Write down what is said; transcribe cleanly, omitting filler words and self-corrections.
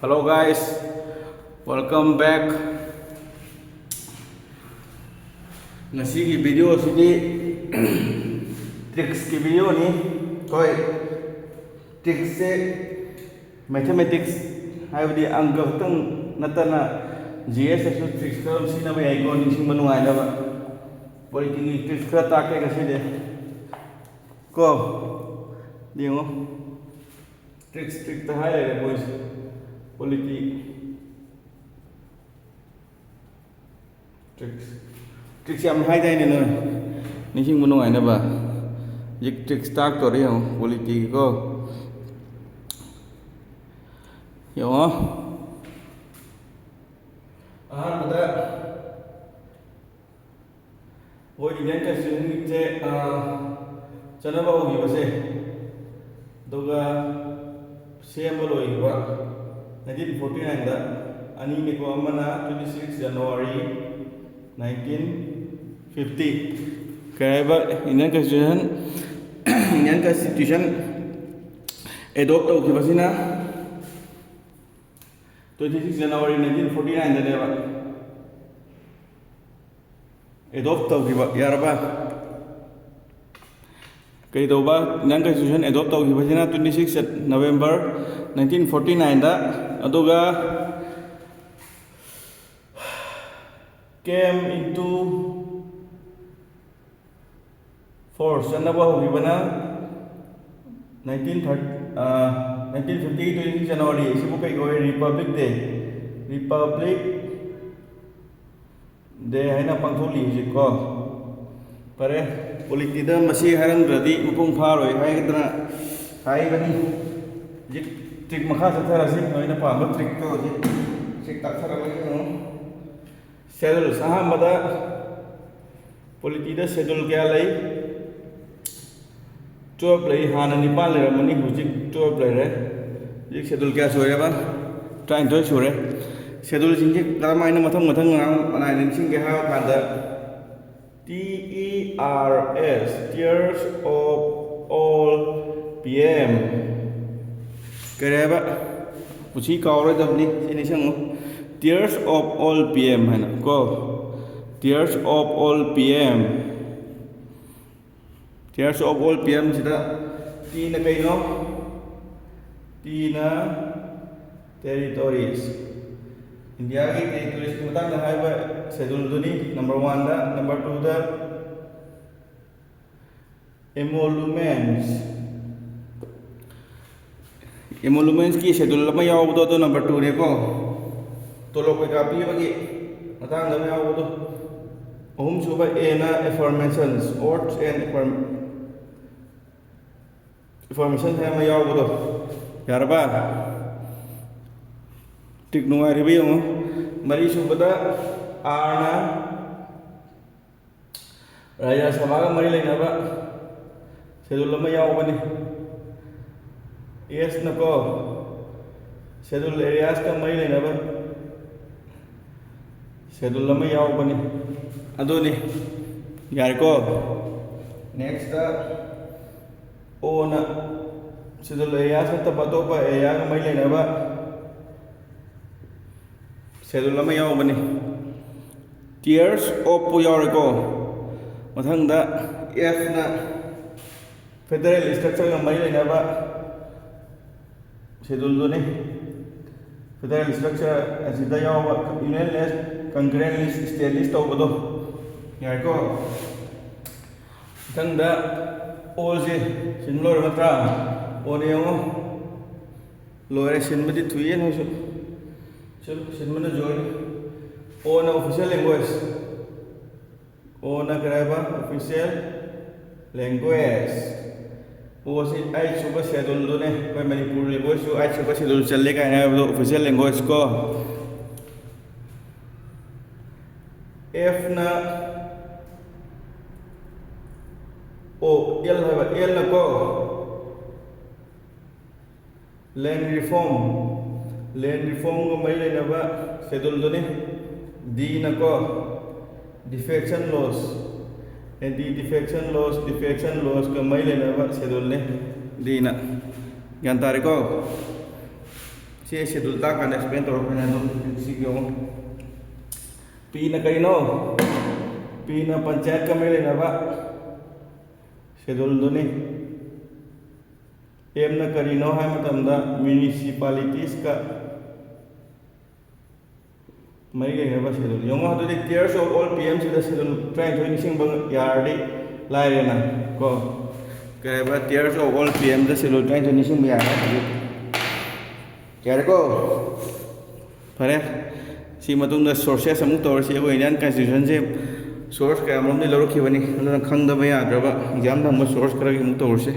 Hello guys, welcome back. Nasi video sini tricks की video ni कोई tricks से mathematics hai budi angka tang natana GS su tricks ka sina ba ai ko ni sing manu ai la ba politics tricks ka ta ke kasi de ko dingo tricks ta hai le boys tricks yang hai dai ne no ni sing manu ai na ba yik tricks start to ri ho politic ko yo pada wo di jan ka sin je chana ba ho gi ba se doga same loi ba 1949 da ani ni ko amana 26 January 1950 kaya Indian Constitution adopt ho ki basina 26 January 1949 da deba adopt ho ki ba yaraba kay do ba Indian Constitution adopt ho ki basina 26 November 1949 da aduga came into force anaba ho gibana 1950 January sibu kai go Republic Day haina pangtholi hujik ko pare politida masi haran radi mupung pharoi haidana haibani jik trick makha sathara sin noina pamba trick to jik takhara bani no schedule sahamada politida schedule kya lai 12 lai hana nipal le ramani hujik 12 lai re jik schedule kya soya ba trying to sure schedule sing jik karamaina mathang anai nin sing ke ha khanda TERS tears of all PM kereba uchi kaure dabni sini sango tears of all PM hai na ko tears of all PM sida T na kai no T na territories India ki territories ki matang na hai ba schedule duni number 1 da number 2 da emoluments ki schedule lama yaw do number 2 ne ko tolok ko ka pi bagi matang da yaw do ohum suba a na affirmations odds and information hai ma yaw do yarba tik no ai review mari subada r na raya sabha ga mari leina ba schedule lama yaw bani yes na ko schedule areas ka mari leina ba schedule lama yaw bani ado ni yar ko next da o na schedule areas ta bato pa area ka mari leina ba schedule lama yaw bani tiers of pu yaw ko mathang da f na federal structure ka mari leina ba schedule do ne federal structure asida yaw union list concurrent list state list to bodo yar ko tangda o je sinlor matra o ne yo lore sinmadi thuyen hosu chalo sinmana join o na official language o na karaba official language वो से आई सुबह schedule दो ने कोई Manipur language जो आई सुबह schedule चलने का है वो ऑफिशियल लैंग्वेज को एफ ना ओ एल है एल ना को लैंड रिफॉर्म को मई लेना बा शेड्यूल दो ने डी ना को defection loss defection laws ka mai le na ba schedule ne dina gyan tare ko ꯁꯤ ꯁꯦꯗꯨꯜ ꯇꯥꯛꯀꯥꯟꯗ ꯑꯦꯛꯁꯄ꯭ꯂꯦꯟ ꯇꯧꯔꯛꯄꯅꯦ ꯑꯗꯨꯝ ꯁꯤꯒꯤ ꯌꯦꯡꯉꯣ ꯄꯤꯅ ꯀꯔꯤꯅꯣ ꯄꯤꯅ ꯄꯟꯆꯥꯌꯠꯀ ꯃꯔꯤ ꯂꯩꯅꯕ ꯁꯦꯗꯨꯜꯗꯨꯅꯤ ꯑꯦꯝꯅ ꯀꯔꯤꯅꯣ ꯍꯥꯏꯕ ꯃꯇꯝꯗ ꯃ꯭ꯌꯨꯅꯤꯁꯤꯄꯥꯂꯤꯇꯤꯁꯀ ꯃꯔꯤ ꯂꯩꯅꯕ ꯁꯦꯗꯨꯜ ꯌꯦꯡꯉꯣ ꯑꯗꯨꯗꯤ ꯇꯤꯌꯔꯁ ꯑꯣꯐ ꯑꯣꯜ ꯄꯤ ꯑꯦꯝꯁꯤꯗ ꯁꯦꯗꯨꯜ 23 ꯅꯤꯡꯁꯤꯡꯕ ꯌꯥꯔꯗꯤ ꯂꯥꯏꯔꯦꯅ ꯀꯣ ꯀꯩ ꯍꯥꯏꯕ ꯇꯤꯌꯔꯁ ꯑꯣꯐ ꯑꯣꯜ ꯄꯤ ꯑꯦꯝꯗ ꯁꯦꯗꯨꯜ 23 ꯅꯤꯡꯁꯤꯡꯕ ꯌꯥꯔꯦ ꯍꯧꯖꯤꯛ ꯌꯥꯔꯦꯀꯣ ꯐꯔꯦ ꯁꯤ ꯃꯇꯨꯡꯗ ꯁꯣꯔꯁꯦꯁ ꯑꯃꯨꯛ ꯇꯧꯔꯁꯤ ꯑꯩꯈꯣꯏ ꯏꯟꯗꯤꯌꯥꯟ ꯀꯟꯁꯇꯤꯇ꯭ꯌꯨꯁꯟꯁꯦ ꯁꯣꯔꯁ ꯀꯌꯥꯃꯔꯣꯝꯗꯒꯤ ꯂꯧꯔꯛꯈꯤꯕꯅꯤ ꯑꯗꯨꯅ ꯈꯪꯗꯕ ꯌꯥꯗ꯭ꯔꯕ ꯑꯦꯛꯖꯥꯝ ꯊꯝꯕ ꯁꯣꯔꯁ ꯈꯔꯒꯤ ꯑꯃꯨꯛ ꯇꯧꯔꯁꯤ